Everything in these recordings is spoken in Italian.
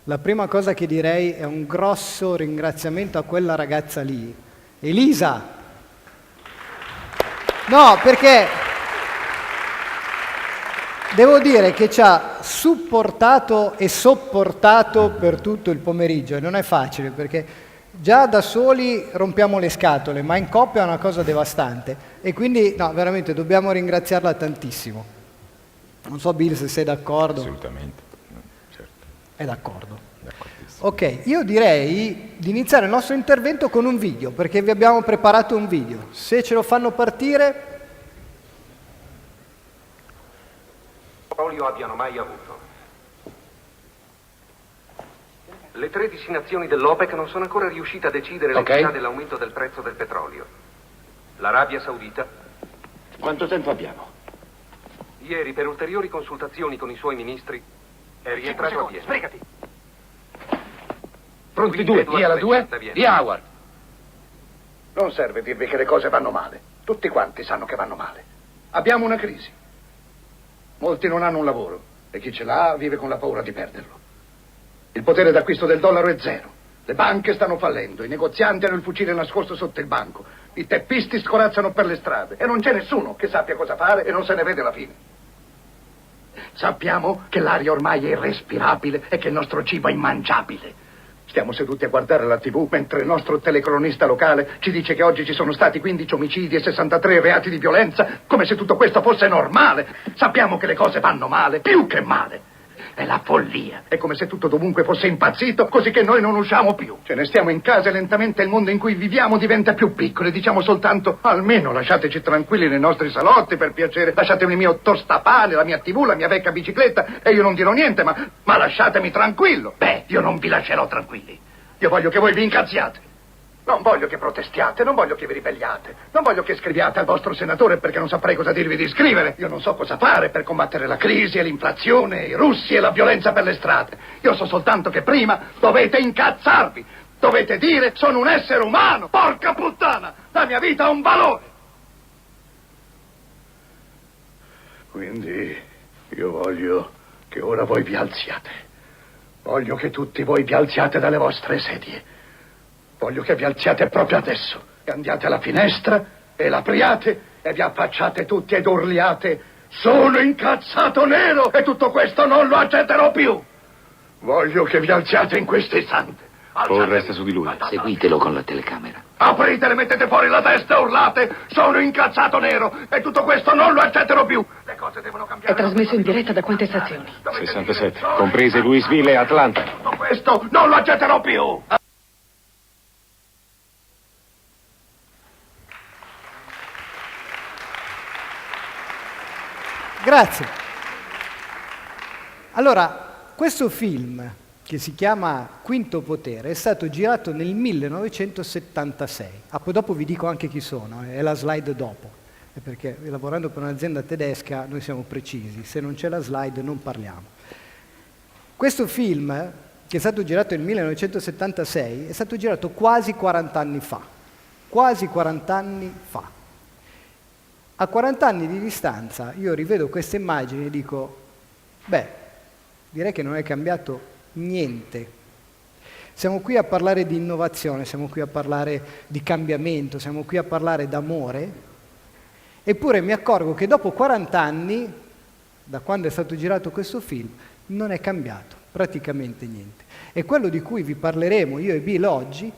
La prima cosa che direi è un grosso ringraziamento a quella ragazza lì. Elisa! No, perché devo dire che ci ha supportato e sopportato per tutto il pomeriggio e non è facile perché già da soli rompiamo le scatole, ma in coppia è una cosa devastante e quindi no, veramente dobbiamo ringraziarla tantissimo. Non so Bill se sei d'accordo. Assolutamente, certo. È d'accordo. D'accordissimo. Ok, io direi di iniziare il nostro intervento con un video, perché vi abbiamo preparato un video. Se ce lo fanno partire... Olio abbiano mai avuto. Le 13 nazioni dell'OPEC non sono ancora riuscite a decidere l'entità dell'aumento del prezzo del petrolio. L'Arabia Saudita... Quanto tempo abbiamo? Ieri, per ulteriori consultazioni con i suoi ministri, è rientrato a Vienna. Sbrigati! Pronti due, via la 2, via Howard. Non serve dirvi che le cose vanno male. Tutti quanti sanno che vanno male. Abbiamo una crisi. Molti non hanno un lavoro e chi ce l'ha vive con la paura di perderlo. Il potere d'acquisto del dollaro è zero. Le banche stanno fallendo, i negozianti hanno il fucile nascosto sotto il banco, i teppisti scorazzano per le strade e non c'è nessuno che sappia cosa fare e non se ne vede la fine. Sappiamo che l'aria ormai è irrespirabile e che il nostro cibo è immangiabile. Stiamo seduti a guardare la TV mentre il nostro telecronista locale ci dice che oggi ci sono stati 15 omicidi e 63 reati di violenza, come se tutto questo fosse normale. Sappiamo che le cose vanno male, più che male. È la follia. È come se tutto dovunque fosse impazzito, così che noi non usciamo più. Ce ne stiamo in casa e lentamente il mondo in cui viviamo diventa più piccolo e diciamo soltanto almeno lasciateci tranquilli nei nostri salotti, per piacere. Lasciatemi il mio tostapane, la mia TV, la mia vecchia bicicletta e io non dirò niente, ma lasciatemi tranquillo. Beh, io non vi lascerò tranquilli. Io voglio che voi vi incazziate. Non voglio che protestiate, non voglio che vi ribelliate, non voglio che scriviate al vostro senatore perché non saprei cosa dirvi di scrivere. Io non so cosa fare per combattere la crisi e l'inflazione, i russi e la violenza per le strade. Io so soltanto che prima dovete incazzarvi, dovete dire sono un essere umano, porca puttana, la mia vita ha un valore. Quindi io voglio che ora voi vi alziate. Voglio che tutti voi vi alziate dalle vostre sedie. Voglio che vi alziate proprio adesso e andiate alla finestra e l'apriate e vi affacciate tutti ed urliate sono incazzato nero e tutto questo non lo accetterò più. Voglio che vi alziate in questo istante. Paul resta su di lui. Seguitelo con la telecamera. Apritele, mettete fuori la testa e urlate sono incazzato nero e tutto questo non lo accetterò più. Le cose devono cambiare. È trasmesso in diretta da quante stazioni? 67, comprese Louisville e Atlanta. Tutto questo non lo accetterò più. Grazie. Allora, questo film, che si chiama Quinto Potere, è stato girato nel 1976. Poi dopo vi dico anche chi sono, è la slide dopo, perché lavorando per un'azienda tedesca noi siamo precisi, se non c'è la slide non parliamo. Questo film, che è stato girato nel 1976, è stato girato quasi 40 anni fa. Quasi 40 anni fa. A 40 anni di distanza io rivedo queste immagini e dico, beh, direi che non è cambiato niente. Siamo qui a parlare di innovazione, siamo qui a parlare di cambiamento, siamo qui a parlare d'amore, eppure mi accorgo che dopo 40 anni, da quando è stato girato questo film, non è cambiato praticamente niente. E quello di cui vi parleremo io e Bill oggi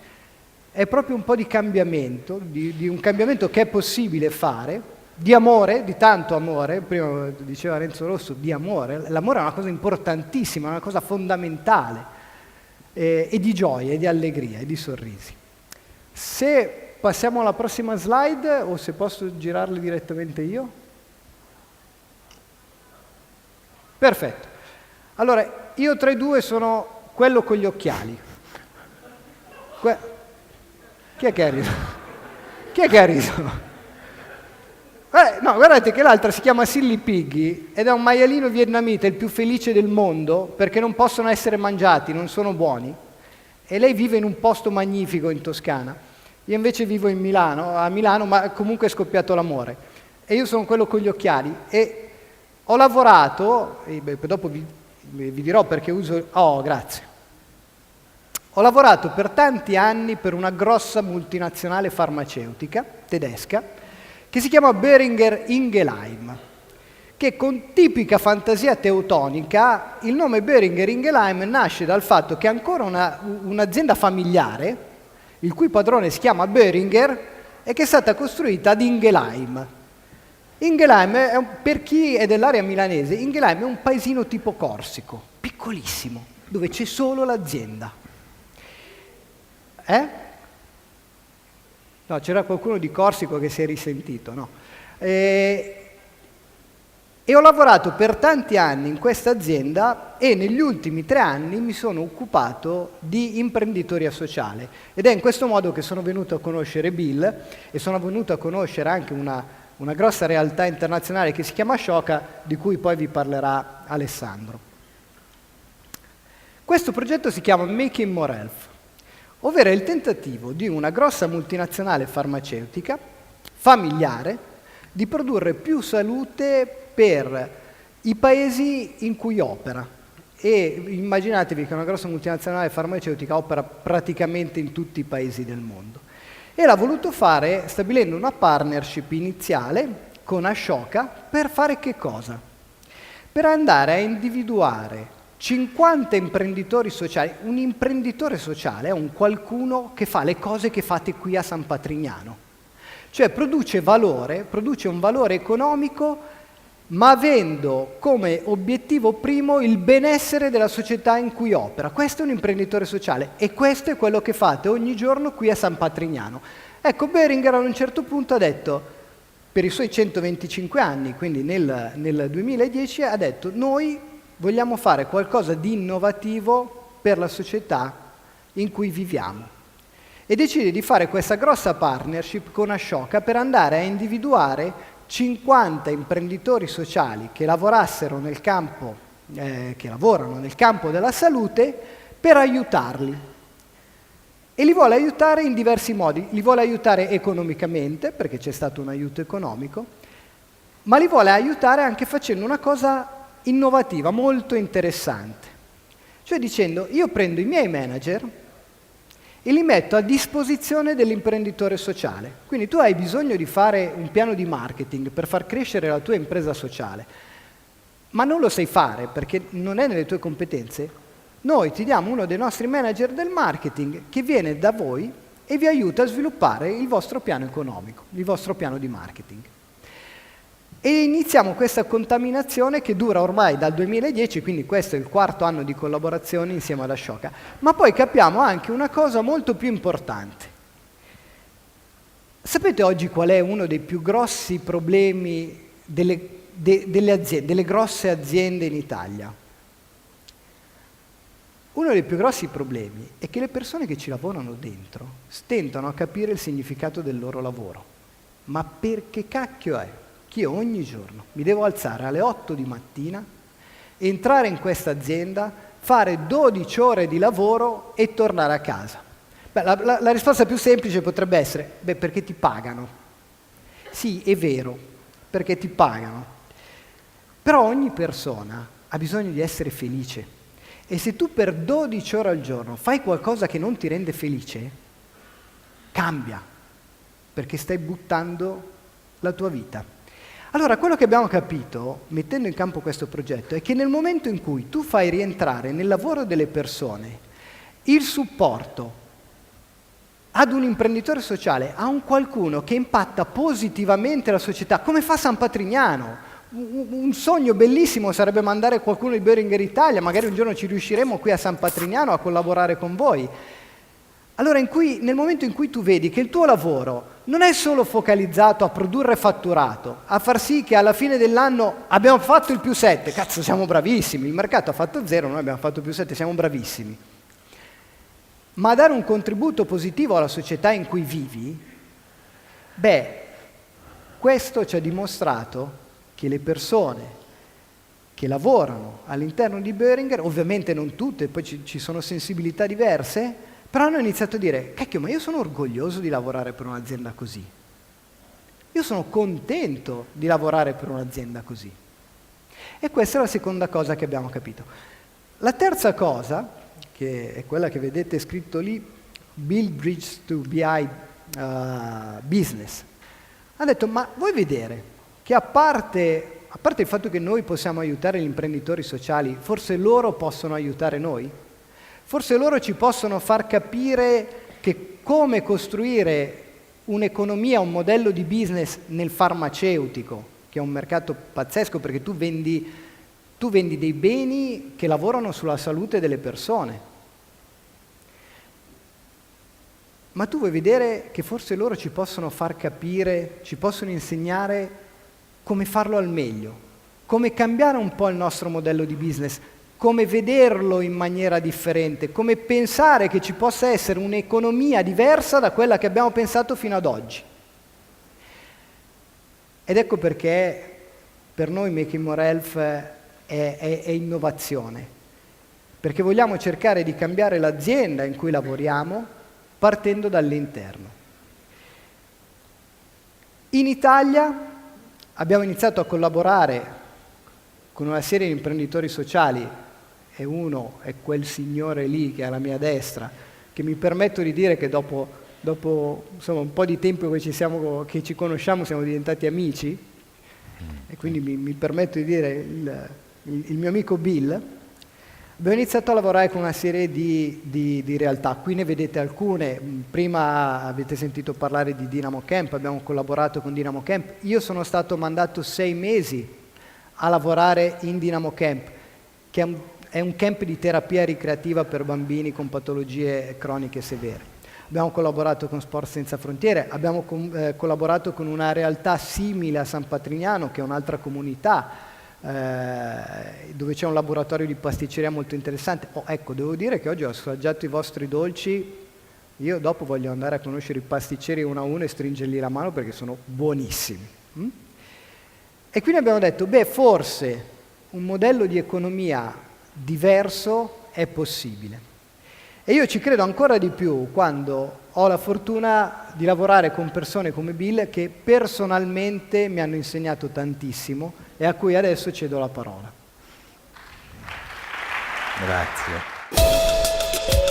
è proprio un po' di cambiamento, di un cambiamento che è possibile fare, di amore, di tanto amore, prima diceva Renzo Rosso, di amore, l'amore è una cosa importantissima, è una cosa fondamentale, e di gioia, e di allegria, e di sorrisi. Se passiamo alla prossima slide, o se posso girarle direttamente io? Perfetto. Allora, io tra i due sono quello con gli occhiali. Chi è che ha riso? Chi è che ha riso? No, guardate che l'altra si chiama Silly Piggy ed è un maialino vietnamita, il più felice del mondo, perché non possono essere mangiati, non sono buoni. E lei vive in un posto magnifico in Toscana. Io invece vivo a Milano, ma comunque è scoppiato l'amore. E io sono quello con gli occhiali. E ho lavorato, e dopo vi dirò perché uso... Oh, grazie. Ho lavorato per tanti anni per una grossa multinazionale farmaceutica tedesca che si chiama Boehringer Ingelheim, che con tipica fantasia teutonica il nome Boehringer Ingelheim nasce dal fatto che è ancora un'azienda familiare, il cui padrone si chiama Boehringer e che è stata costruita ad Ingelheim. Ingelheim, per chi è dell'area milanese, Ingelheim è un paesino tipo Corsico, piccolissimo, dove c'è solo l'azienda. No, c'era qualcuno di Corsico che si è risentito, no? E ho lavorato per tanti anni in questa azienda e negli ultimi 3 anni mi sono occupato di imprenditoria sociale ed è in questo modo che sono venuto a conoscere Bill e sono venuto a conoscere anche una grossa realtà internazionale che si chiama Ashoka, di cui poi vi parlerà Alessandro. Questo progetto si chiama Making More Health, ovvero il tentativo di una grossa multinazionale farmaceutica, familiare, di produrre più salute per i paesi in cui opera. E immaginatevi che una grossa multinazionale farmaceutica opera praticamente in tutti i paesi del mondo. E l'ha voluto fare stabilendo una partnership iniziale con Ashoka per fare che cosa? Per andare a individuare 50 imprenditori sociali. Un imprenditore sociale è un qualcuno che fa le cose che fate qui a San Patrignano. Cioè produce un valore economico, ma avendo come obiettivo primo il benessere della società in cui opera. Questo è un imprenditore sociale e questo è quello che fate ogni giorno qui a San Patrignano. Ecco, Boehringer a un certo punto ha detto, per i suoi 125 anni, quindi nel 2010, ha detto noi vogliamo fare qualcosa di innovativo per la società in cui viviamo. E decide di fare questa grossa partnership con Ashoka per andare a individuare 50 imprenditori sociali che lavorassero nel campo, che lavorano nel campo della salute, per aiutarli. E li vuole aiutare in diversi modi. Li vuole aiutare economicamente, perché c'è stato un aiuto economico, ma li vuole aiutare anche facendo una cosa innovativa, molto interessante. Cioè dicendo, io prendo i miei manager e li metto a disposizione dell'imprenditore sociale. Quindi tu hai bisogno di fare un piano di marketing per far crescere la tua impresa sociale, ma non lo sai fare perché non è nelle tue competenze. Noi ti diamo uno dei nostri manager del marketing che viene da voi e vi aiuta a sviluppare il vostro piano economico, il vostro piano di marketing. E iniziamo questa contaminazione che dura ormai dal 2010, quindi questo è il 4º anno di collaborazione insieme ad Ashoka. Ma poi capiamo anche una cosa molto più importante. Sapete oggi qual è uno dei più grossi problemi delle grosse aziende in Italia? Uno dei più grossi problemi è che le persone che ci lavorano dentro stentano a capire il significato del loro lavoro. Ma perché cacchio è? Io ogni giorno mi devo alzare alle 8 di mattina, entrare in questa azienda, fare 12 ore di lavoro e tornare a casa. Beh, la risposta più semplice potrebbe essere, perché ti pagano. Sì, è vero, perché ti pagano. Però ogni persona ha bisogno di essere felice. E se tu per 12 ore al giorno fai qualcosa che non ti rende felice, cambia, perché stai buttando la tua vita. Allora, quello che abbiamo capito, mettendo in campo questo progetto, è che nel momento in cui tu fai rientrare nel lavoro delle persone il supporto ad un imprenditore sociale, a un qualcuno che impatta positivamente la società, come fa San Patrignano. Un sogno bellissimo sarebbe mandare qualcuno di Boehringer Italia, magari un giorno ci riusciremo qui a San Patrignano a collaborare con voi. Allora, nel momento in cui tu vedi che il tuo lavoro non è solo focalizzato a produrre fatturato, a far sì che alla fine dell'anno abbiamo fatto il +7, cazzo siamo bravissimi, il mercato ha fatto 0, noi abbiamo fatto +7, siamo bravissimi, ma a dare un contributo positivo alla società in cui vivi, questo ci ha dimostrato che le persone che lavorano all'interno di Boehringer, ovviamente non tutte, poi ci sono sensibilità diverse, però hanno iniziato a dire, cacchio, ma io sono orgoglioso di lavorare per un'azienda così. Io sono contento di lavorare per un'azienda così. E questa è la seconda cosa che abbiamo capito. La terza cosa che è quella che vedete scritto lì, Build Bridge to BI Business. Ha detto, ma vuoi vedere che a parte il fatto che noi possiamo aiutare gli imprenditori sociali, forse loro possono aiutare noi? Forse loro ci possono far capire che come costruire un'economia, un modello di business nel farmaceutico, che è un mercato pazzesco perché tu vendi dei beni che lavorano sulla salute delle persone. Ma tu vuoi vedere che forse loro ci possono far capire, ci possono insegnare come farlo al meglio, come cambiare un po' il nostro modello di business, come vederlo in maniera differente, come pensare che ci possa essere un'economia diversa da quella che abbiamo pensato fino ad oggi. Ed ecco perché per noi Making More Health è innovazione, perché vogliamo cercare di cambiare l'azienda in cui lavoriamo partendo dall'interno. In Italia abbiamo iniziato a collaborare con una serie di imprenditori sociali, e uno è quel signore lì che è alla mia destra, che mi permetto di dire che dopo insomma, un po' di tempo che ci conosciamo siamo diventati amici, e quindi mi permetto di dire il mio amico Bill. Abbiamo iniziato a lavorare con una serie di realtà, qui ne vedete alcune. Prima avete sentito parlare di Dynamo Camp, abbiamo collaborato con Dynamo Camp. Io sono stato mandato 6 mesi a lavorare in Dynamo Camp, che è un camp di terapia ricreativa per bambini con patologie croniche severe. Abbiamo collaborato con Sport Senza Frontiere, abbiamo collaborato con una realtà simile a San Patrignano, che è un'altra comunità, dove c'è un laboratorio di pasticceria molto interessante. Ecco, devo dire che oggi ho assaggiato i vostri dolci, io dopo voglio andare a conoscere i pasticceri uno a uno e stringergli la mano perché sono buonissimi. E quindi abbiamo detto, forse un modello di economia diverso è possibile. E io ci credo ancora di più quando ho la fortuna di lavorare con persone come Bill che personalmente mi hanno insegnato tantissimo e a cui adesso cedo la parola. Grazie.